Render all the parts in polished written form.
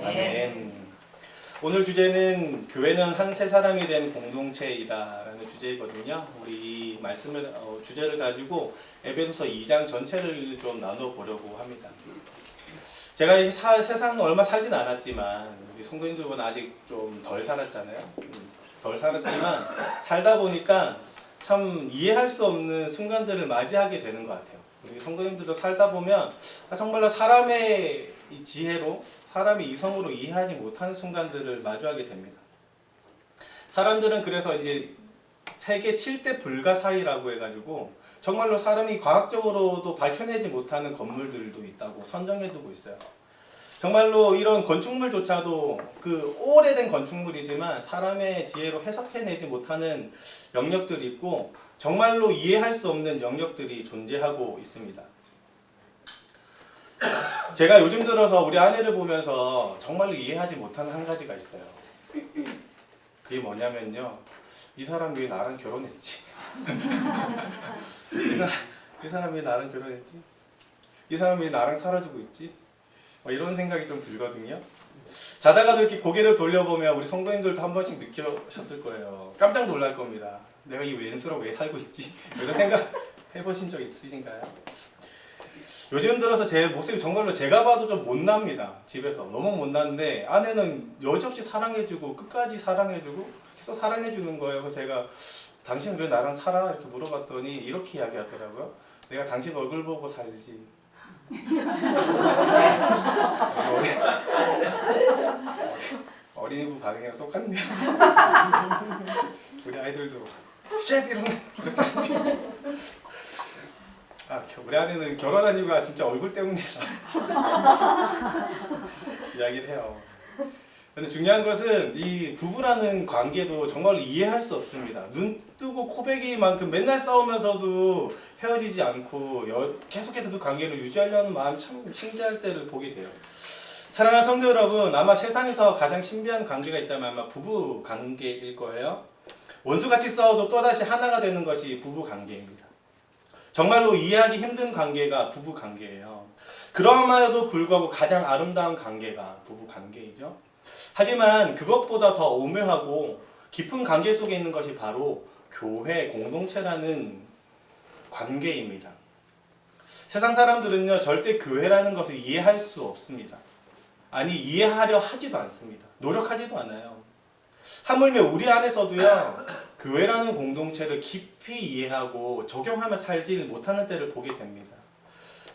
아멘. 오늘 주제는 교회는 한 세 사람이 된 공동체이다라는 주제이거든요. 우리 이 말씀을 주제를 가지고 에베소서 2장 전체를 좀 나눠보려고 합니다. 제가 이 세상 얼마 살진 않았지만 우리 성도님들보다 아직 좀 덜 살았잖아요. 덜 살았지만 살다 보니까 참 이해할 수 없는 순간들을 맞이하게 되는 것 같아요. 우리 성도님들도 살다 보면 정말로 사람의 이 지혜로 사람의 이성으로 이해하지 못하는 순간들을 마주하게 됩니다. 사람들은 그래서 이제 세계 7대 불가사의라고 해가지고 정말로 사람이 과학적으로도 밝혀내지 못하는 건물들도 있다고 선정해두고 있어요. 정말로 이런 건축물조차도 그 오래된 건축물이지만 사람의 지혜로 해석해내지 못하는 영역들이 있고 정말로 이해할 수 없는 영역들이 존재하고 있습니다. 제가 요즘 들어서 우리 아내를 보면서 정말로 이해하지 못하는 한 가지가 있어요. 그게 뭐냐면요. 이 사람이 왜 나랑 결혼했지? 이 사람이 왜 나랑 결혼했지? 이 사람이 왜 나랑 살아주고 있지? 이런 생각이 좀 들거든요. 자다가도 이렇게 고개를 돌려보면 우리 성도님들도 한 번씩 느끼셨을 거예요. 깜짝 놀랄 겁니다. 내가 이 왼수로 왜 살고 있지? 이런 생각 해보신 적 있으신가요? 요즘 들어서 제 모습이 정말로 제가 봐도 좀 못납니다. 집에서 너무 못났는데 아내는 여지없이 사랑해주고 끝까지 사랑해주고 계속 사랑해주는 거예요. 그래서 제가 당신은 왜 나랑 살아? 이렇게 물어봤더니 이렇게 이야기하더라고요. 내가 당신 얼굴 보고 살지. 어린이부 반응이랑 똑같네요. 우리 아이들도 쉣 이러는 우리 아내는 결혼한 이유가 진짜 얼굴 때문이라 이야기를 해요. 근데 중요한 것은 이 부부라는 관계도 정말로 이해할 수 없습니다. 눈 뜨고 코베기만큼 맨날 싸우면서도 헤어지지 않고 계속해서 그 관계를 유지하려는 마음 참 신기할 때를 보게 돼요. 사랑하는 성도 여러분, 아마 세상에서 가장 신비한 관계가 있다면 아마 부부 관계일 거예요. 원수같이 싸워도 또다시 하나가 되는 것이 부부 관계입니다. 정말로 이해하기 힘든 관계가 부부 관계예요. 그럼에도 불구하고 가장 아름다운 관계가 부부 관계이죠. 하지만 그것보다 더 오묘하고 깊은 관계 속에 있는 것이 바로 교회 공동체라는 관계입니다. 세상 사람들은요, 절대 교회라는 것을 이해할 수 없습니다. 아니, 이해하려 하지도 않습니다. 노력하지도 않아요. 하물며 우리 안에서도요, 교회라는 공동체를 깊이 이해하고 적용하며 살지 못하는 때를 보게 됩니다.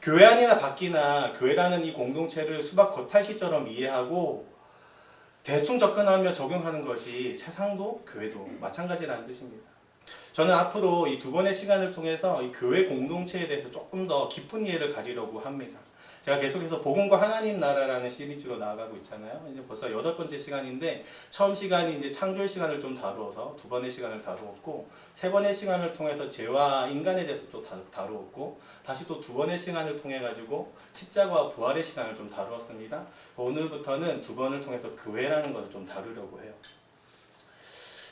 교회 안이나 밖이나 교회라는 이 공동체를 수박 겉핥기처럼 이해하고 대충 접근하며 적용하는 것이 세상도 교회도 마찬가지라는 뜻입니다. 저는 앞으로 이 두 번의 시간을 통해서 이 교회 공동체에 대해서 조금 더 깊은 이해를 가지려고 합니다. 제가 계속해서 복음과 하나님 나라라는 시리즈로 나아가고 있잖아요. 이제 벌써 8번째 시간인데 처음 시간이 이제 창조의 시간을 좀 다루어서 두 번의 시간을 다루었고 세 번의 시간을 통해서 죄와 인간에 대해서 또 다루었고 다시 또 두 번의 시간을 통해 가지고 십자가와 부활의 시간을 좀 다루었습니다. 오늘부터는 두 번을 통해서 교회라는 것을 좀 다루려고 해요.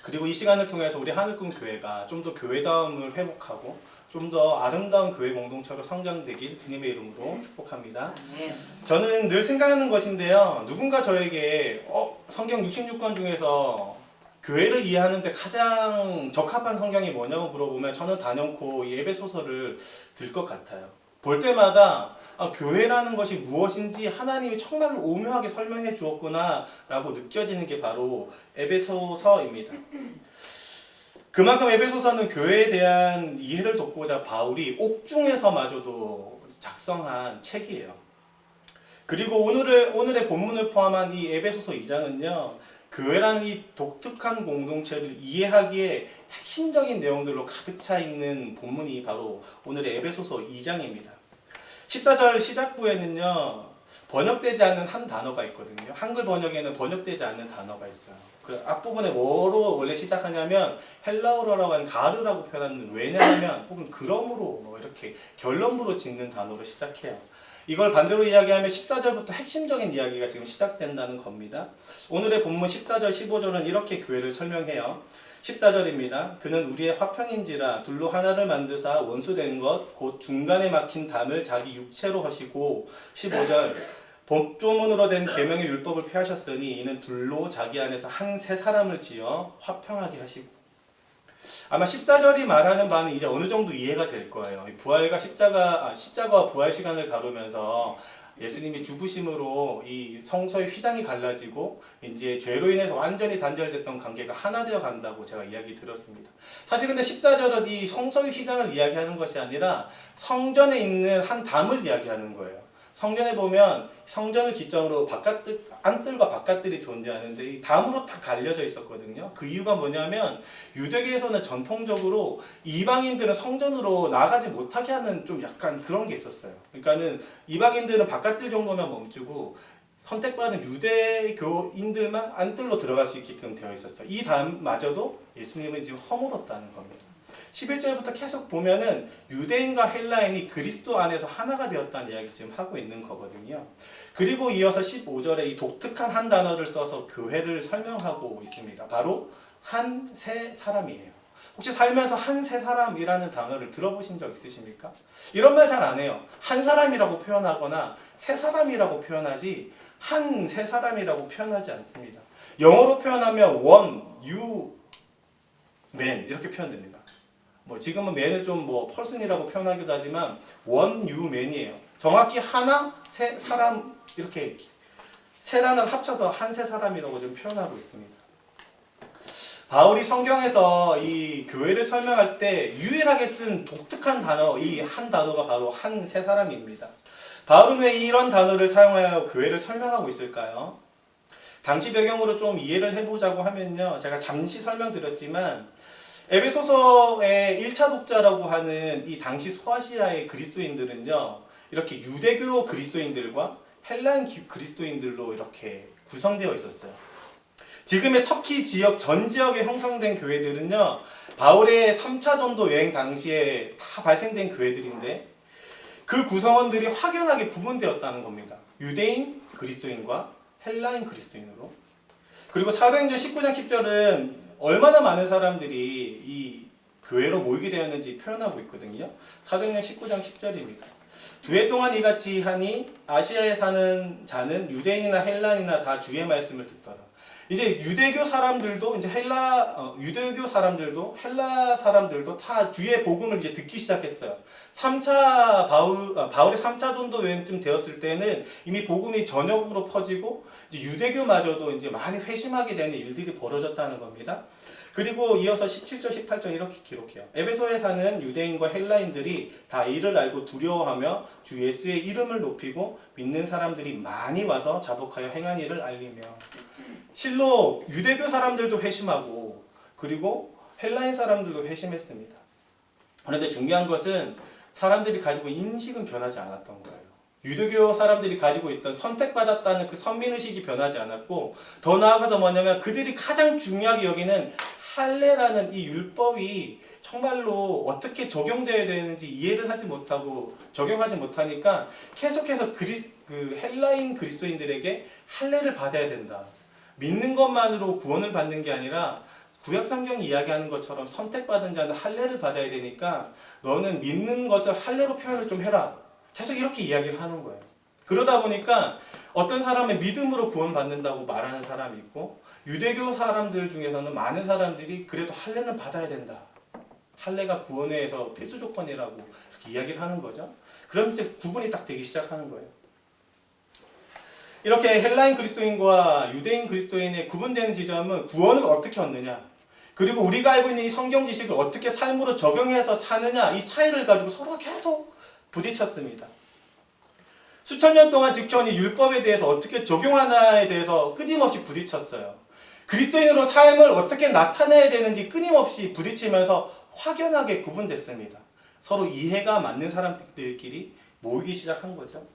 그리고 이 시간을 통해서 우리 하늘꿈 교회가 좀 더 교회다움을 회복하고 좀 더 아름다운 교회 공동체로 성장되길 주님의 이름으로 축복합니다. 저는 늘 생각하는 것인데요. 누군가 저에게 성경 66권 중에서 교회를 이해하는 데 가장 적합한 성경이 뭐냐고 물어보면 저는 단연코 이 에베소서를 들 것 같아요. 볼 때마다 교회라는 것이 무엇인지 하나님이 정말로 오묘하게 설명해 주었구나 라고 느껴지는 게 바로 에베소서입니다. 그만큼 에베소서는 교회에 대한 이해를 돕고자 바울이 옥중에서마저도 작성한 책이에요. 그리고 오늘의 본문을 포함한 이 에베소서 2장은요. 교회라는 이 독특한 공동체를 이해하기에 핵심적인 내용들로 가득 차 있는 본문이 바로 오늘의 에베소서 2장입니다. 14절 시작부에는요. 번역되지 않는 한 단어가 있거든요. 한글 번역에는 번역되지 않는 단어가 있어요. 그 앞부분에 뭐로 원래 시작하냐면 헬라어라고 하는 가르라고 표현하는 왜냐하면 혹은 그러므로 이렇게 결론부로 짓는 단어로 시작해요. 이걸 반대로 이야기하면 14절부터 핵심적인 이야기가 지금 시작된다는 겁니다. 오늘의 본문 14절 15절은 이렇게 교회를 설명해요. 14절입니다. 그는 우리의 화평인지라 둘로 하나를 만드사 원수된 것 곧 중간에 막힌 담을 자기 육체로 하시고 15절 법조문으로 된 계명의 율법을 폐하셨으니 이는 둘로 자기 안에서 한 세 사람을 지어 화평하게 하시고. 아마 14절이 말하는 바는 이제 어느 정도 이해가 될 거예요. 부활과 십자가와 부활 시간을 다루면서 예수님이 죽으심으로 이 성서의 휘장이 갈라지고 이제 죄로 인해서 완전히 단절됐던 관계가 하나 되어 간다고 제가 이야기 들었습니다. 사실 근데 14절은 이 성서의 휘장을 이야기하는 것이 아니라 성전에 있는 한 담을 이야기하는 거예요. 성전에 보면 성전을 기점으로 안뜰과 바깥뜰이 존재하는데 이 담으로 다 갈려져 있었거든요. 그 이유가 뭐냐면 유대교에서는 전통적으로 이방인들은 성전으로 나가지 못하게 하는 좀 약간 그런 게 있었어요. 그러니까는 이방인들은 바깥뜰 정도만 멈추고 선택받은 유대교인들만 안뜰로 들어갈 수 있게끔 되어 있었어요. 이 담마저도 예수님은 지금 허물었다는 겁니다. 11절부터 계속 보면은 유대인과 헬라인이 그리스도 안에서 하나가 되었다는 이야기 지금 하고 있는 거거든요. 그리고 이어서 15절에 이 독특한 한 단어를 써서 교회를 설명하고 있습니다. 바로 한 세 사람이에요. 혹시 살면서 한 세 사람이라는 단어를 들어보신 적 있으십니까? 이런 말 잘 안 해요. 한 사람이라고 표현하거나 세 사람이라고 표현하지 한 세 사람이라고 표현하지 않습니다. 영어로 표현하면 one, you, man 이렇게 표현됩니다. 뭐 지금은 man을 좀 person이라고 표현하기도 하지만 one, you, man이에요. 정확히 하나, 세 사람 이렇게 세 단어를 합쳐서 한 세 사람이라고 좀 표현하고 있습니다. 바울이 성경에서 이 교회를 설명할 때 유일하게 쓴 독특한 단어, 이 한 단어가 바로 한 세 사람입니다. 바울은 왜 이런 단어를 사용하여 교회를 설명하고 있을까요? 당시 배경으로 좀 이해를 해보자고 하면요. 제가 잠시 설명드렸지만 에베소서의 1차 독자라고 하는 이 당시 소아시아의 그리스도인들은요. 이렇게 유대교 그리스도인들과 헬라인 그리스도인들로 이렇게 구성되어 있었어요. 지금의 터키 지역 전 지역에 형성된 교회들은요. 바울의 3차 전도 여행 당시에 다 발생된 교회들인데 그 구성원들이 확연하게 구분되었다는 겁니다. 유대인 그리스도인과 헬라인 그리스도인으로. 그리고 사도행전 19장 10절은 얼마나 많은 사람들이 이 교회로 모이게 되었는지 표현하고 있거든요. 사도행전 19장 10절입니다. 두 해 동안 이같이 하니 아시아에 사는 자는 유대인이나 헬라인이나 다 주의 말씀을 듣더라. 이제 유대교 사람들도 이제 유대교 사람들도 헬라 사람들도 다 주의 복음을 이제 듣기 시작했어요. 바울의 3차 전도 여행쯤 되었을 때는 이미 복음이 전역으로 퍼지고 이제 유대교마저도 이제 많이 회심하게 되는 일들이 벌어졌다는 겁니다. 그리고 이어서 17절, 18절 이렇게 기록해요. 에베소에 사는 유대인과 헬라인들이 다 이를 알고 두려워하며 주 예수의 이름을 높이고 믿는 사람들이 많이 와서 자복하여 행한 일을 알리며. 실로 유대교 사람들도 회심하고 그리고 헬라인 사람들도 회심했습니다. 그런데 중요한 것은 사람들이 가지고 인식은 변하지 않았던 거예요. 유대교 사람들이 가지고 있던 선택받았다는 그 선민의식이 변하지 않았고 더 나아가서 뭐냐면 그들이 가장 중요하게 여기는 할례라는 이 율법이 정말로 어떻게 적용되어야 되는지 이해를 하지 못하고 적용하지 못하니까 계속해서 헬라인 그리스도인들에게 할례를 받아야 된다. 믿는 것만으로 구원을 받는 게 아니라 구약 성경이 이야기하는 것처럼 선택받은 자는 할례를 받아야 되니까 너는 믿는 것을 할례로 표현을 좀 해라. 계속 이렇게 이야기를 하는 거예요. 그러다 보니까 어떤 사람의 믿음으로 구원받는다고 말하는 사람이 있고 유대교 사람들 중에서는 많은 사람들이 그래도 할례는 받아야 된다. 할례가 구원에서 필수 조건이라고 이렇게 이야기를 하는 거죠. 그러면서 이제 구분이 딱 되기 시작하는 거예요. 이렇게 헬라인 그리스도인과 유대인 그리스도인의 구분되는 지점은 구원을 어떻게 얻느냐 그리고 우리가 알고 있는 이 성경 지식을 어떻게 삶으로 적용해서 사느냐 이 차이를 가지고 서로 계속 부딪혔습니다. 수천 년 동안 지켜온 이 율법에 대해서 어떻게 적용하나에 대해서 끊임없이 부딪혔어요. 그리스도인으로 삶을 어떻게 나타내야 되는지 끊임없이 부딪히면서 확연하게 구분됐습니다. 서로 이해가 맞는 사람들끼리 모이기 시작한 거죠.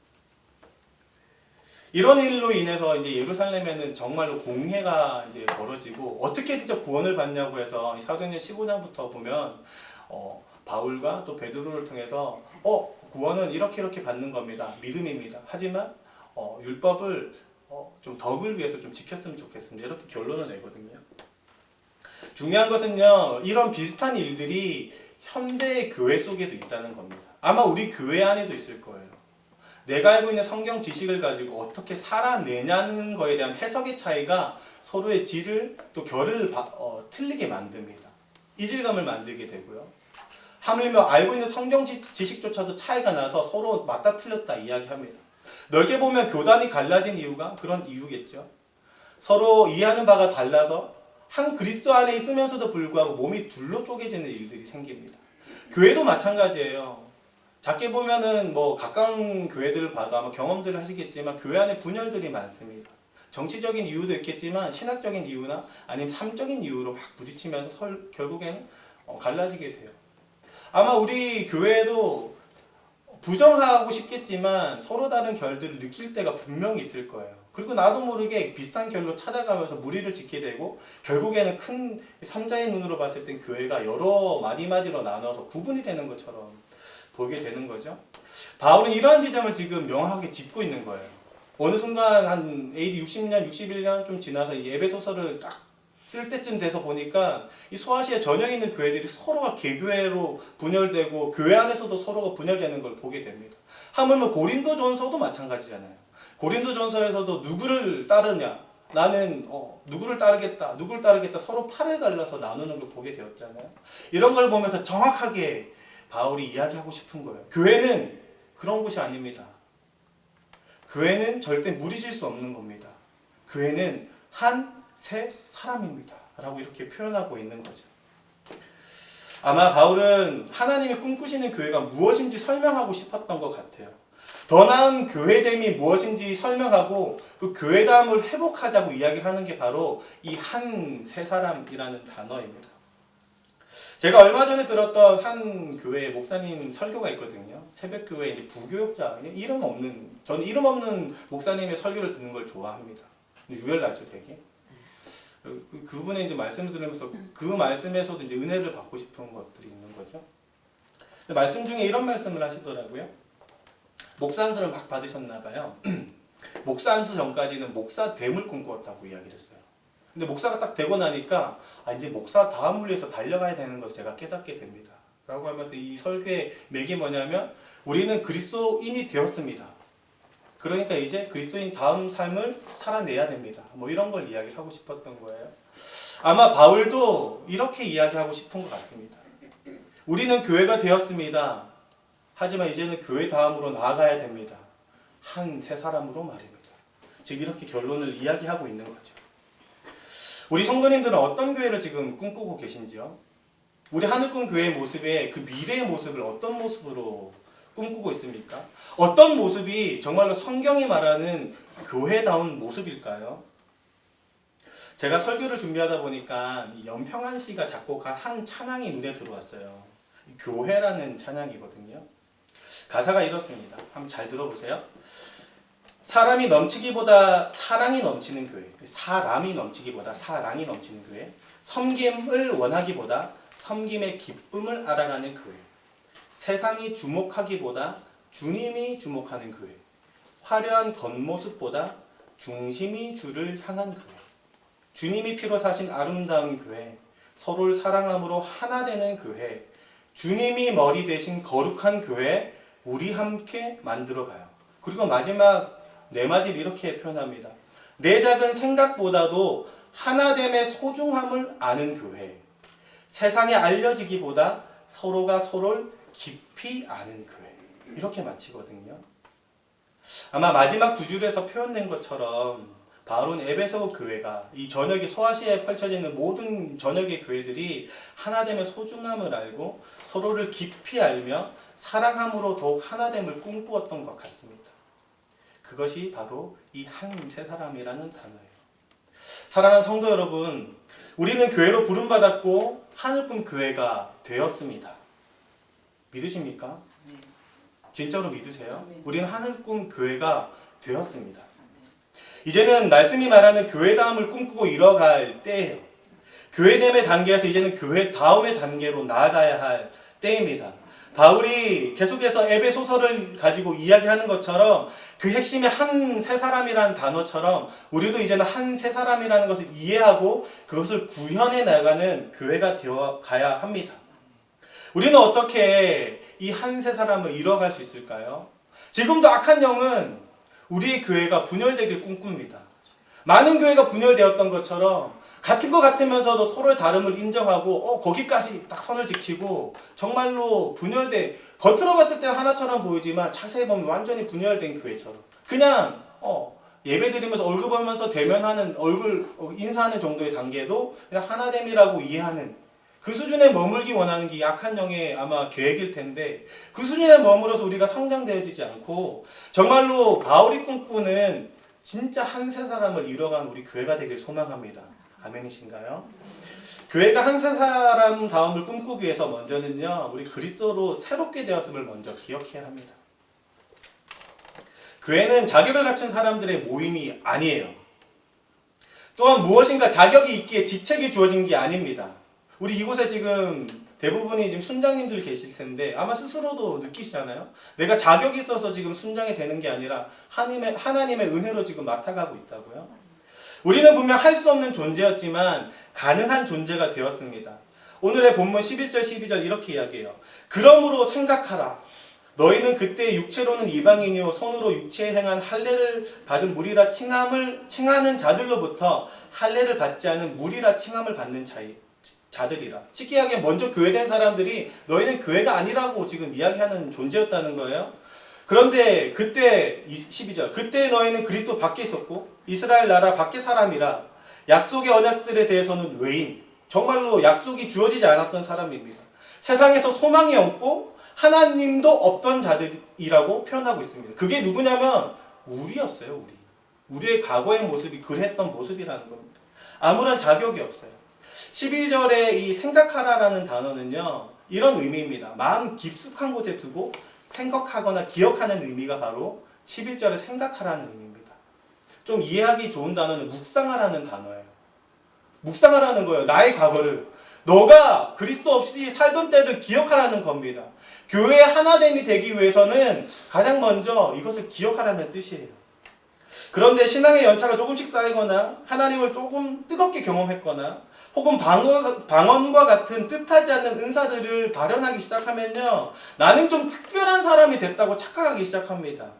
이런 일로 인해서 이제 예루살렘에는 정말로 공회가 이제 벌어지고 어떻게 진짜 구원을 받냐고 해서 사도행전 15장부터 보면 바울과 또 베드로를 통해서 구원은 이렇게 받는 겁니다. 믿음입니다. 하지만 율법을 좀 덕을 위해서 좀 지켰으면 좋겠습니다. 이렇게 결론을 내거든요. 중요한 것은요. 이런 비슷한 일들이 현대 교회 속에도 있다는 겁니다. 아마 우리 교회 안에도 있을 거예요. 내가 알고 있는 성경 지식을 가지고 어떻게 살아내냐는 거에 대한 해석의 차이가 서로의 질을 또 결을 틀리게 만듭니다. 이질감을 만들게 되고요. 하물며 알고 있는 성경 지식조차도 차이가 나서 서로 맞다 틀렸다 이야기합니다. 넓게 보면 교단이 갈라진 이유가 그런 이유겠죠. 서로 이해하는 바가 달라서 한 그리스도 안에 있으면서도 불구하고 몸이 둘로 쪼개지는 일들이 생깁니다. 교회도 마찬가지예요. 작게 보면은 뭐 가까운 교회들을 봐도 아마 경험들을 하시겠지만 교회 안에 분열들이 많습니다. 정치적인 이유도 있겠지만 신학적인 이유나 아니면 삶적인 이유로 막 부딪히면서 결국에는 갈라지게 돼요. 아마 우리 교회도 부정하고 싶겠지만 서로 다른 결들을 느낄 때가 분명히 있을 거예요. 그리고 나도 모르게 비슷한 결로 찾아가면서 무리를 짓게 되고 결국에는 큰 삼자의 눈으로 봤을 땐 교회가 여러 마디마디로 나눠서 구분이 되는 것처럼 보게 되는 거죠. 바울은 이러한 지점을 지금 명확하게 짚고 있는 거예요. 어느 순간 한 AD 60년, 61년 좀 지나서 이 에베소서를 딱 쓸 때쯤 돼서 보니까 이 소아시아 전역에 있는 교회들이 서로가 개교회로 분열되고 교회 안에서도 서로가 분열되는 걸 보게 됩니다. 하물며 고린도전서도 마찬가지잖아요. 고린도전서에서도 누구를 따르냐, 나는 누구를 따르겠다, 누구를 따르겠다 서로 팔을 갈라서 나누는 걸 보게 되었잖아요. 이런 걸 보면서 정확하게 바울이 이야기하고 싶은 거예요. 교회는 그런 곳이 아닙니다. 교회는 절대 무리질 수 없는 겁니다. 교회는 한 세 사람입니다. 라고 이렇게 표현하고 있는 거죠. 아마 바울은 하나님이 꿈꾸시는 교회가 무엇인지 설명하고 싶었던 것 같아요. 더 나은 교회됨이 무엇인지 설명하고 그 교회담을 회복하자고 이야기를 하는 게 바로 이 한 세 사람이라는 단어입니다. 제가 얼마 전에 들었던 한 교회 목사님 설교가 있거든요. 새벽교회 이제 부교육자, 저는 이름 없는 목사님의 설교를 듣는 걸 좋아합니다. 유별나죠, 되게. 그분의 이제 말씀을 들으면서 그 말씀에서도 이제 은혜를 받고 싶은 것들이 있는 거죠. 말씀 중에 이런 말씀을 하시더라고요. 목사 안수를 막 받으셨나 봐요. 목사 안수 전까지는 목사됨을 꿈꾸었다고 이야기를 했어요. 근데 목사가 딱 되고 나니까 이제 목사 다음을 위해서 달려가야 되는 것을 제가 깨닫게 됩니다. 라고 하면서 이 설교의 맥이 뭐냐면 우리는 그리스도인이 되었습니다. 그러니까 이제 그리스도인 다음 삶을 살아내야 됩니다. 뭐 이런 걸 이야기를 하고 싶었던 거예요. 아마 바울도 이렇게 이야기하고 싶은 것 같습니다. 우리는 교회가 되었습니다. 하지만 이제는 교회 다음으로 나아가야 됩니다. 한 세 사람으로 말입니다. 지금 이렇게 결론을 이야기하고 있는 거죠. 우리 성도님들은 어떤 교회를 지금 꿈꾸고 계신지요? 우리 하늘꿈 교회의 모습에 그 미래의 모습을 어떤 모습으로 꿈꾸고 있습니까? 어떤 모습이 정말로 성경이 말하는 교회다운 모습일까요? 제가 설교를 준비하다 보니까 연평한 씨가 작곡한 한 찬양이 눈에 들어왔어요. 교회라는 찬양이거든요. 가사가 이렇습니다. 한번 잘 들어보세요. 사람이 넘치기보다 사랑이 넘치는 교회. 사람이 넘치기보다 사랑이 넘치는 교회. 섬김을 원하기보다 섬김의 기쁨을 알아가는 교회. 세상이 주목하기보다 주님이 주목하는 교회. 화려한 겉모습보다 중심이 주를 향한 교회. 주님이 피로 사신 아름다운 교회. 서로를 사랑함으로 하나 되는 교회. 주님이 머리 대신 거룩한 교회. 우리 함께 만들어가요. 그리고 마지막 네 마디를 이렇게 표현합니다. 내 작은 생각보다도 하나됨의 소중함을 아는 교회. 세상에 알려지기보다 서로가 서로를 깊이 아는 교회. 이렇게 마치거든요. 아마 마지막 두 줄에서 표현된 것처럼 바울은 에베소 교회가 이 전역의 소아시아에 펼쳐져 있는 모든 전역의 교회들이 하나됨의 소중함을 알고 서로를 깊이 알며 사랑함으로 더욱 하나됨을 꿈꾸었던 것 같습니다. 그것이 바로 이 한 세 사람이라는 단어예요. 사랑하는 성도 여러분, 우리는 교회로 부름받았고 하늘꿈 교회가 되었습니다. 믿으십니까? 네. 진짜로 믿으세요? 네. 우리는 하늘꿈 교회가 되었습니다. 이제는 말씀이 말하는 교회다움을 꿈꾸고 이뤄갈 때예요. 교회됨의 단계에서 이제는 교회 다음의 단계로 나아가야 할 때입니다. 바울이 계속해서 에베소서를 가지고 이야기하는 것처럼 그 핵심의 한 세 사람이라는 단어처럼 우리도 이제는 한 세 사람이라는 것을 이해하고 그것을 구현해 나가는 교회가 되어 가야 합니다. 우리는 어떻게 이 한 세 사람을 이뤄갈 수 있을까요? 지금도 악한 영은 우리의 교회가 분열되길 꿈꿉니다. 많은 교회가 분열되었던 것처럼 같은 것 같으면서도 서로의 다름을 인정하고 거기까지 딱 선을 지키고 정말로 분열된, 겉으로 봤을 때 하나처럼 보이지만 자세히 보면 완전히 분열된 교회처럼 그냥 예배드리면서 얼굴 보면서 대면하는, 얼굴 인사하는 정도의 단계도 그냥 하나됨이라고 이해하는 그 수준에 머물기 원하는 게 약한 영의 아마 계획일 텐데, 그 수준에 머물러서 우리가 성장되어지지 않고 정말로 바울이 꿈꾸는 진짜 한 세 사람을 이뤄가는 우리 교회가 되길 소망합니다. 아멘이신가요? 교회가 한 세 사람 다음을 꿈꾸기 위해서 먼저는요, 우리 그리스도로 새롭게 되었음을 먼저 기억해야 합니다. 교회는 자격을 갖춘 사람들의 모임이 아니에요. 또한 무엇인가 자격이 있기에 직책이 주어진 게 아닙니다. 우리 이곳에 지금 대부분이 지금 순장님들 계실 텐데 아마 스스로도 느끼시잖아요. 내가 자격이 있어서 지금 순장이 되는 게 아니라 하나님의 은혜로 지금 맡아가고 있다고요. 우리는 분명 할 수 없는 존재였지만 가능한 존재가 되었습니다. 오늘의 본문 11절 12절 이렇게 이야기해요. 그러므로 생각하라. 너희는 그때 육체로는 이방인이요 손으로 육체에 행한 할례를 받은 무리라 칭하는 자들로부터 할례를 받지 않은 무리라 칭함을 받는 자들이라. 쉽게 이야기해 먼저 교회된 사람들이 너희는 교회가 아니라고 지금 이야기하는 존재였다는 거예요. 그런데 그때 12절 그때 너희는 그리스도 밖에 있었고 이스라엘 나라 밖의 사람이라. 약속의 언약들에 대해서는 외인, 정말로 약속이 주어지지 않았던 사람입니다. 세상에서 소망이 없고 하나님도 없던 자들이라고 표현하고 있습니다. 그게 누구냐면 우리였어요. 우리의 과거의 모습이 그랬던 모습이라는 겁니다. 아무런 자격이 없어요. 12절에 이 생각하라라는 단어는요, 이런 의미입니다. 마음 깊숙한 곳에 두고 생각하거나 기억하는 의미가 바로 11절에 생각하라는 의미입니다. 좀 이해하기 좋은 단어는 묵상하라는 단어예요. 묵상하라는 거예요. 나의 과거를. 너가 그리스도 없이 살던 때를 기억하라는 겁니다. 교회의 하나됨이 되기 위해서는 가장 먼저 이것을 기억하라는 뜻이에요. 그런데 신앙의 연차가 조금씩 쌓이거나 하나님을 조금 뜨겁게 경험했거나 혹은 방언과 같은 뜻하지 않는 은사들을 발현하기 시작하면요, 나는 좀 특별한 사람이 됐다고 착각하기 시작합니다.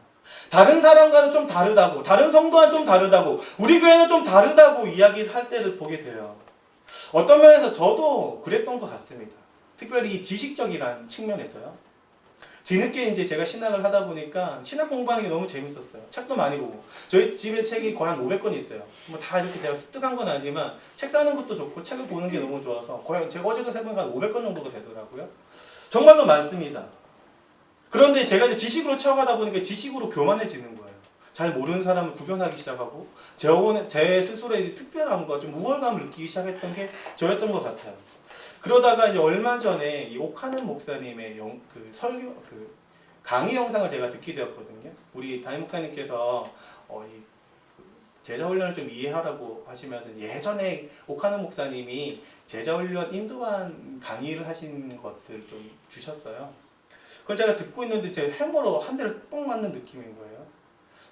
다른 사람과는 좀 다르다고, 다른 성도와는 좀 다르다고, 우리 교회는 좀 다르다고 이야기를 할 때를 보게 돼요. 어떤 면에서 저도 그랬던 것 같습니다. 특별히 이 지식적이란 측면에서요. 뒤늦게 이제 제가 신학을 하다 보니까 신학 공부하는 게 너무 재밌었어요. 책도 많이 보고. 저희 집에 책이 거의 한 500권 있어요. 뭐 다 이렇게 제가 습득한 건 아니지만 책 사는 것도 좋고 책을 보는 게 너무 좋아서 거의 제가 어제도 세보니까 한 500권 정도가 되더라고요. 정말로 많습니다. 그런데 제가 이제 지식으로 채워가다 보니까 지식으로 교만해지는 거예요. 잘 모르는 사람을 구별하기 시작하고 제 스스로의 특별함과 좀 우월감을 느끼기 시작했던 게 저였던 것 같아요. 그러다가 이제 얼마 전에 이 옥하는 목사님의 설교 강의 영상을 제가 듣게 되었거든요. 우리 담임 목사님께서 이 제자 훈련을 좀 이해하라고 하시면서 예전에 옥하는 목사님이 제자 훈련 인도한 강의를 하신 것들 좀 주셨어요. 그걸 제가 듣고 있는데 제 해머로 한 대를 뻥 맞는 느낌인 거예요.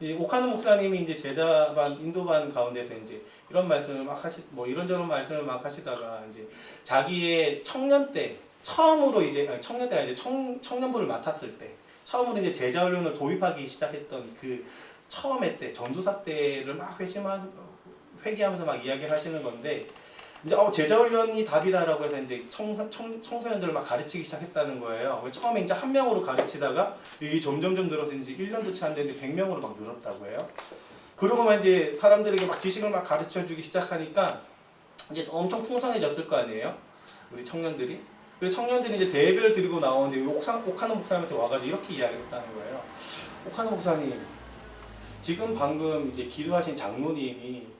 이 옥하는 목사님이 이제 제자반 인도반 가운데서 이제 이런 말씀을 막 이런저런 말씀을 막 하시다가 이제 자기의 청년 때 처음으로 이제 청년 때가 이제 청년부를 맡았을 때 처음으로 이제 제자 훈련을 도입하기 시작했던 그 처음에 때 전도사 때를 막 회귀하면서 막 이야기를 하시는 건데, 이제 제자 훈련이 답이다라고 해서 이제 청소년들을 막 가르치기 시작했다는 거예요. 처음에 이제 한 명으로 가르치다가 이게 점점 늘어서 이제 1년도 채 안 됐는데 100명으로 막 늘었다고 해요. 그러고만 이제 사람들에게 막 지식을 막 가르쳐 주기 시작하니까 이제 엄청 풍성해졌을 거 아니에요, 우리 청년들이. 그래서 청년들이 이제 대회를 드리고 나오는데 옥하는 목사님한테 와가지고 이렇게 이야기를 했다는 거예요. 옥하는 목사님, 지금 방금 이제 기도하신 장로님이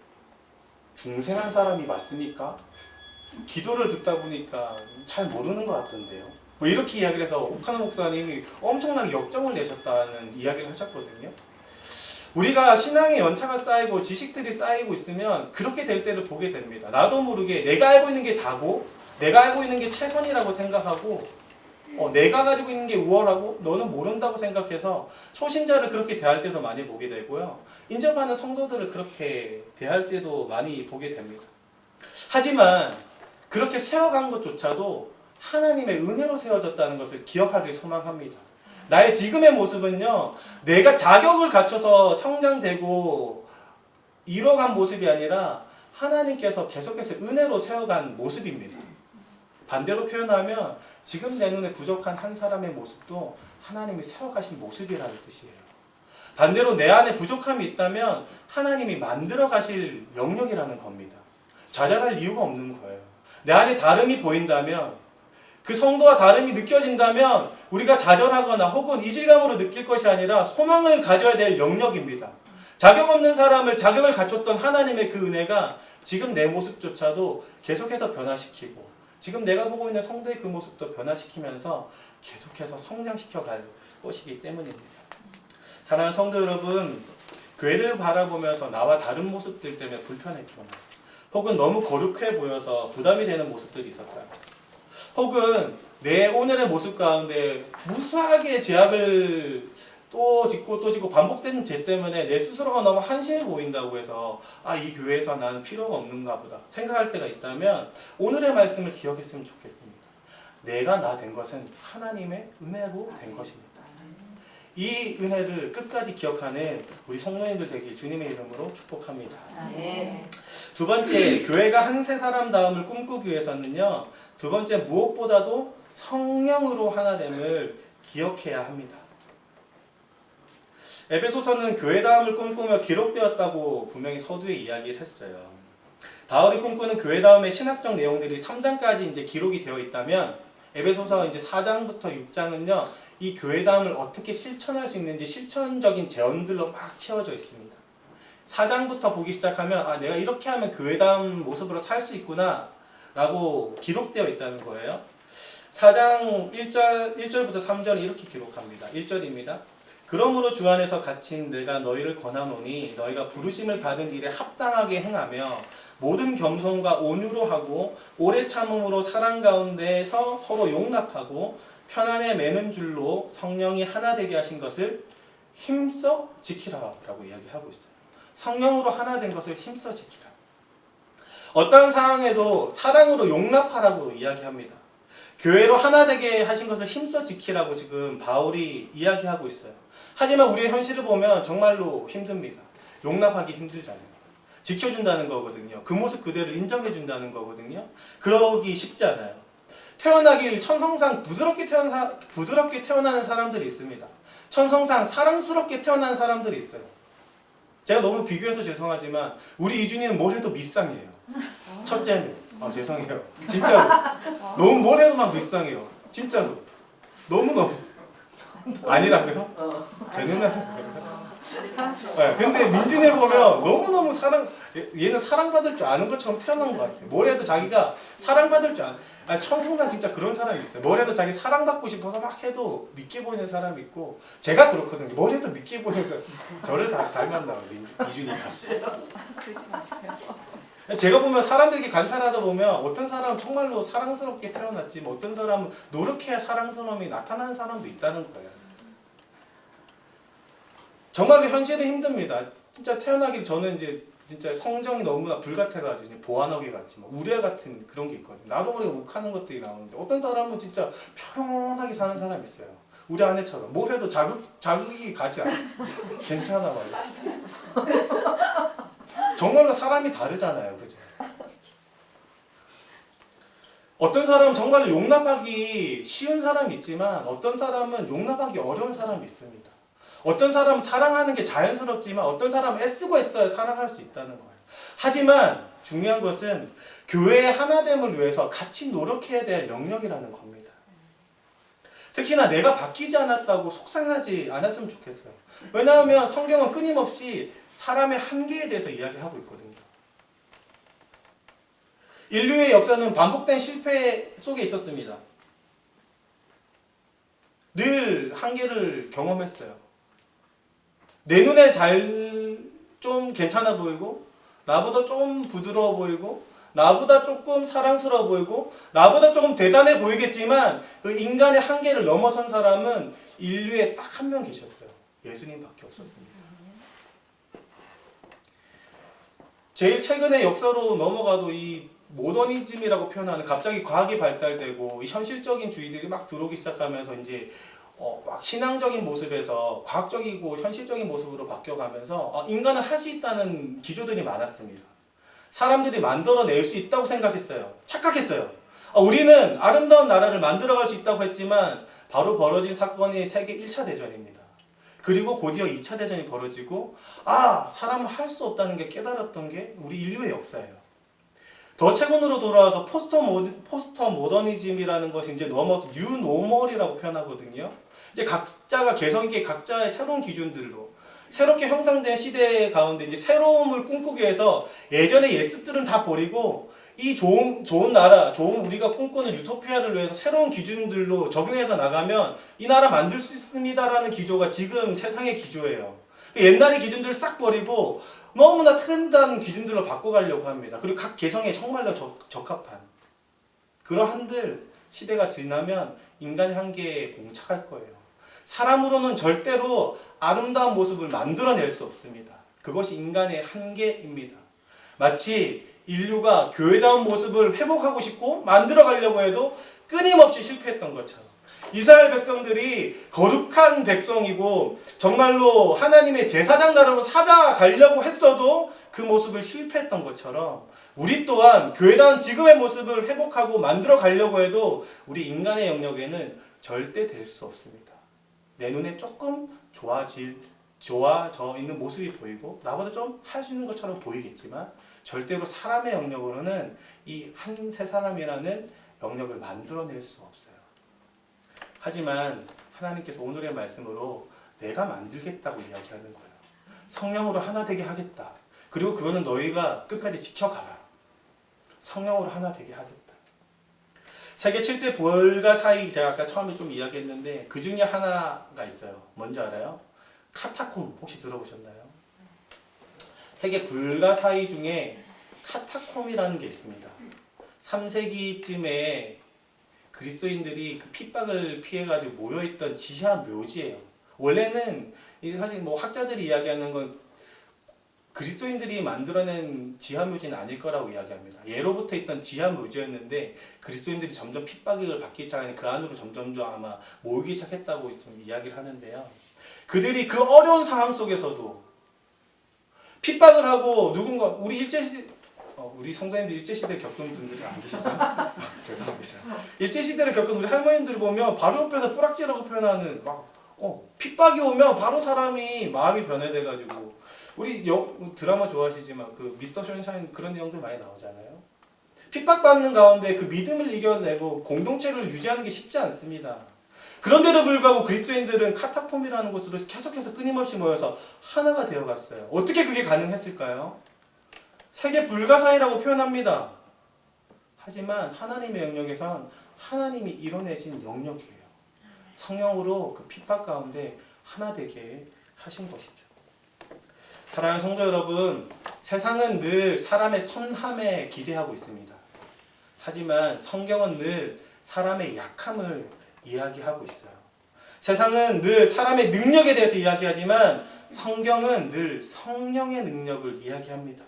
중생한 사람이 맞습니까? 기도를 듣다 보니까 잘 모르는 것 같던데요. 뭐 이렇게 이야기를 해서 옥하는 목사님이 엄청나게 역정을 내셨다는 이야기를 하셨거든요. 우리가 신앙의 연차가 쌓이고 지식들이 쌓이고 있으면 그렇게 될 때를 보게 됩니다. 나도 모르게 내가 알고 있는 게 다고 내가 알고 있는 게 최선이라고 생각하고 내가 가지고 있는 게 우월하고 너는 모른다고 생각해서 초신자를 그렇게 대할 때도 많이 보게 되고요. 인접하는 성도들을 그렇게 대할 때도 많이 보게 됩니다. 하지만 그렇게 세워간 것조차도 하나님의 은혜로 세워졌다는 것을 기억하길 소망합니다. 나의 지금의 모습은요, 내가 자격을 갖춰서 성장되고 이뤄간 모습이 아니라 하나님께서 계속해서 은혜로 세워간 모습입니다. 반대로 표현하면 지금 내 눈에 부족한 한 사람의 모습도 하나님이 세워가신 모습이라는 뜻이에요. 반대로 내 안에 부족함이 있다면 하나님이 만들어 가실 영역이라는 겁니다. 좌절할 이유가 없는 거예요. 내 안에 다름이 보인다면, 그 성도와 다름이 느껴진다면 우리가 좌절하거나 혹은 이질감으로 느낄 것이 아니라 소망을 가져야 될 영역입니다. 자격 없는 사람을 자격을 갖췄던 하나님의 그 은혜가 지금 내 모습조차도 계속해서 변화시키고, 지금 내가 보고 있는 성도의 그 모습도 변화시키면서 계속해서 성장시켜 갈 것이기 때문입니다. 사랑하는 성도 여러분, 교회를 바라보면서 나와 다른 모습들 때문에 불편했거나 혹은 너무 거룩해 보여서 부담이 되는 모습들이 있었다. 혹은 내 오늘의 모습 가운데 무수하게 죄악을 또 짓고 반복되는 죄 때문에 내 스스로가 너무 한심해 보인다고 해서 이 교회에서 나는 필요가 없는가 보다 생각할 때가 있다면 오늘의 말씀을 기억했으면 좋겠습니다. 내가 나 된 것은 하나님의 은혜로 된 것입니다. 이 은혜를 끝까지 기억하는 우리 성도님들 되길 주님의 이름으로 축복합니다. 두 번째, 교회가 한 세 사람 다음을 꿈꾸기 위해서는요, 두 번째, 무엇보다도 성령으로 하나됨을 기억해야 합니다. 에베소서는 교회다움을 꿈꾸며 기록되었다고 분명히 서두에 이야기를 했어요. 바울이 꿈꾸는 교회다움의 신학적 내용들이 3장까지 이제 기록이 되어 있다면 에베소서 이제 4장부터 6장은요, 이 교회다움을 어떻게 실천할 수 있는지 실천적인 제언들로 막 채워져 있습니다. 4장부터 보기 시작하면 내가 이렇게 하면 교회다움 모습으로 살 수 있구나 라고 기록되어 있다는 거예요. 4장 1절부터 3절이 이렇게 기록합니다. 1절입니다. 그러므로 주 안에서 갇힌 내가 너희를 권하노니 너희가 부르심을 받은 일에 합당하게 행하며 모든 겸손과 온유로 하고 오래 참음으로 사랑 가운데서 서로 용납하고 편안에 매는 줄로 성령이 하나 되게 하신 것을 힘써 지키라 라고 이야기하고 있어요. 성령으로 하나 된 것을 힘써 지키라. 어떤 상황에도 사랑으로 용납하라고 이야기합니다. 교회로 하나 되게 하신 것을 힘써 지키라고 지금 바울이 이야기하고 있어요. 하지만 우리의 현실을 보면 정말로 힘듭니다. 용납하기 힘들잖아요. 지켜준다는 거거든요. 그 모습 그대로 인정해준다는 거거든요. 그러기 쉽지 않아요. 태어나길 천성상 부드럽게 태어나는 사람들이 있습니다. 천성상 사랑스럽게 태어나는 사람들이 있어요. 제가 너무 비교해서 죄송하지만 우리 이준이는 뭘 해도 밉상이에요. 첫째는 죄송해요. 진짜로 너무 뭘 해도 막 밉상해요. 진짜로 너무너무 아니라고요? 제 눈에는 그래요. 네, 근데 민준이를 보면 너무너무 얘는 사랑받을 줄 아는 것처럼 태어난 것 같아요. 뭘 해도 자기가 사랑받을 줄 천성상 진짜 그런 사람이 있어요. 뭘 해도 자기 사랑받고 싶어서 막 해도 믿게 보이는 사람이 있고, 제가 그렇거든요. 뭘 해도 믿게 보이는 저를 닮았나 이준이가. 제가 보면 사람들에게 관찰하다 보면 어떤 사람은 정말로 사랑스럽게 태어났지, 어떤 사람은 노력해야 사랑스러움이 나타나는 사람도 있다는 거예요. 정말로 현실은 힘듭니다. 진짜 태어나기 저는 이제 진짜 성정이 너무나 불같아가지고 보안하게 같이 우레 같은 그런 게 있거든요. 나도 모르게 욱하는 것들이 나오는데 어떤 사람은 진짜 편안하게 사는 사람이 있어요. 우리 아내처럼 뭘 해도 자극이 가지 않아. 괜찮아 말이야. 정말로 사람이 다르잖아요, 그죠? 어떤 사람은 정말로 용납하기 쉬운 사람이 있지만 어떤 사람은 용납하기 어려운 사람이 있습니다. 어떤 사람은 사랑하는 게 자연스럽지만 어떤 사람은 애쓰고 있어야 사랑할 수 있다는 거예요. 하지만 중요한 것은 교회의 하나됨을 위해서 같이 노력해야 될 영역이라는 겁니다. 특히나 내가 바뀌지 않았다고 속상하지 않았으면 좋겠어요. 왜냐하면 성경은 끊임없이 사람의 한계에 대해서 이야기하고 있거든요. 인류의 역사는 반복된 실패 속에 있었습니다. 늘 한계를 경험했어요. 내 눈에 좀 괜찮아 보이고, 나보다 좀 부드러워 보이고, 나보다 조금 사랑스러워 보이고, 나보다 조금 대단해 보이겠지만 그 인간의 한계를 넘어선 사람은 인류에 딱 한 명 계셨어요. 예수님밖에 없었습니다. 제일 최근에 역사로 넘어가도 이 모더니즘이라고 표현하는 갑자기 과학이 발달되고 이 현실적인 주의들이 막 들어오기 시작하면서 이제 막 신앙적인 모습에서 과학적이고 현실적인 모습으로 바뀌어가면서 인간은 할 수 있다는 기조들이 많았습니다. 사람들이 만들어낼 수 있다고 생각했어요. 착각했어요. 우리는 아름다운 나라를 만들어갈 수 있다고 했지만 바로 벌어진 사건이 세계 1차 대전입니다. 그리고 곧이어 2차 대전이 벌어지고 사람은 할 수 없다는 게 깨달았던 게 우리 인류의 역사예요. 더 최근으로 돌아와서 포스터 모더니즘이라는 것이 이제 넘어서 뉴노멀이라고 표현하거든요. 이제 각자가 개성 있게 각자의 새로운 기준들로 새롭게 형성된 시대 가운데 이제 새로움을 꿈꾸기 위해서 예전의 예습들은 다 버리고 이 좋은 나라, 좋은 우리가 꿈꾸는 유토피아를 위해서 새로운 기준들로 적용해서 나가면 이 나라 만들 수 있습니다라는 기조가 지금 세상의 기조예요. 옛날의 기준들을 싹 버리고 너무나 트렌드한 기준들로 바꿔가려고 합니다. 그리고 각 개성에 정말로 적합한 그러한들 시대가 지나면 인간의 한계에 봉착할 거예요. 사람으로는 절대로 아름다운 모습을 만들어낼 수 없습니다. 그것이 인간의 한계입니다. 마치 인류가 교회다운 모습을 회복하고 싶고 만들어가려고 해도 끊임없이 실패했던 것처럼 이스라엘 백성들이 거룩한 백성이고 정말로 하나님의 제사장 나라로 살아가려고 했어도 그 모습을 실패했던 것처럼 우리 또한 교회다운 지금의 모습을 회복하고 만들어가려고 해도 우리 인간의 영역에는 절대 될 수 없습니다. 내 눈에 조금 좋아져 있는 모습이 보이고 나보다 좀 할 수 있는 것처럼 보이겠지만 절대로 사람의 영역으로는 이 한 세 사람이라는 영역을 만들어낼 수 없어요. 하지만 하나님께서 오늘의 말씀으로 내가 만들겠다고 이야기하는 거예요. 성령으로 하나 되게 하겠다. 그리고 그거는 너희가 끝까지 지켜가라. 성령으로 하나 되게 하겠다. 세계 7대 불가사의 제가 아까 처음에 좀 이야기했는데 그 중에 하나가 있어요. 뭔지 알아요? 카타콤 혹시 들어보셨나요? 세계 불가사의 중에 카타콤이라는 게 있습니다. 3세기쯤에 그리스도인들이 그 핍박을 피해가지고 모여있던 지하 묘지예요. 원래는 사실 뭐 학자들이 이야기하는 건 그리스도인들이 만들어낸 지하 묘지는 아닐 거라고 이야기합니다. 예로부터 있던 지하 묘지였는데 그리스도인들이 점점 핍박을 받기 시작하니 그 안으로 점점 아마 모이기 시작했다고 좀 이야기를 하는데요. 그들이 그 어려운 상황 속에서도 핍박을 하고 누군가 우리 성도님들 일제시대를 겪은 분들이 안 계시죠? 죄송합니다. 일제시대를 겪은 우리 할머님들 보면 바로 옆에서 뿌락지라고 표현하는 핍박이 오면 바로 사람이 마음이 변해돼가지고 우리 드라마 좋아하시지만 그 미스터 션샤인 그런 내용들 많이 나오잖아요. 핍박받는 가운데 그 믿음을 이겨내고 공동체를 유지하는 게 쉽지 않습니다. 그런데도 불구하고 그리스도인들은 카타콤이라는 곳으로 계속해서 끊임없이 모여서 하나가 되어갔어요. 어떻게 그게 가능했을까요? 세계 불가사의라고 표현합니다. 하지만 하나님의 영역에선 하나님이 이뤄내신 영역이에요. 성령으로 그 핍박 가운데 하나 되게 하신 것이죠. 사랑하는 성도 여러분, 세상은 늘 사람의 선함에 기대하고 있습니다. 하지만 성경은 늘 사람의 약함을 이야기하고 있어요. 세상은 늘 사람의 능력에 대해서 이야기하지만 성경은 늘 성령의 능력을 이야기합니다.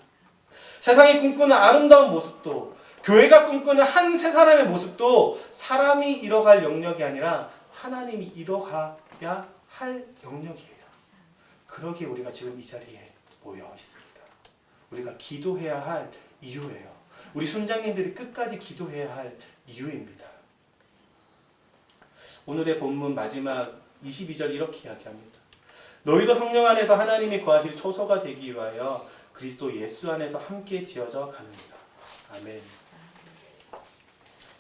세상이 꿈꾸는 아름다운 모습도 교회가 꿈꾸는 한 세 사람의 모습도 사람이 이뤄갈 영역이 아니라 하나님이 이뤄가야 할 영역이에요. 그러기에 우리가 지금 이 자리에 모여 있습니다. 우리가 기도해야 할 이유예요. 우리 순장님들이 끝까지 기도해야 할 이유입니다. 오늘의 본문 마지막 22절 이렇게 이야기합니다. 너희도 성령 안에서 하나님이 거하실 초소가 되기 위하여 그리스도 예수 안에서 함께 지어져 가느니라. 아멘.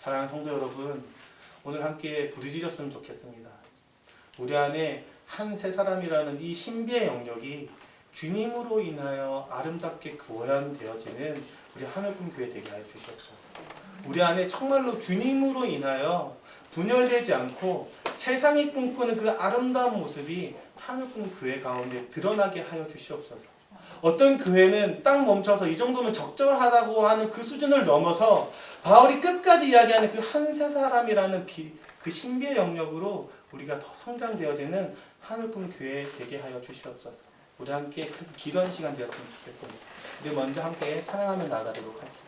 사랑하는 성도 여러분, 오늘 함께 부르짖었으면 좋겠습니다. 우리 안에 한 세 사람이라는 이 신비의 영역이 주님으로 인하여 아름답게 구원되어지는 우리 하늘꿈 교회 되게 하여 주시옵소서. 우리 안에 정말로 주님으로 인하여 분열되지 않고 세상이 꿈꾸는 그 아름다운 모습이 하늘꿈 교회 가운데 드러나게 하여 주시옵소서. 어떤 교회는 딱 멈춰서 이 정도면 적절하다고 하는 그 수준을 넘어서 바울이 끝까지 이야기하는 그 한 세 사람이라는 그 신비의 영역으로 우리가 더 성장되어지는 하늘꿈 교회 되게 하여 주시옵소서. 우리 함께 기도하는 시간 되었으면 좋겠습니다. 우리 먼저 함께 찬양하며 나가도록 할게요.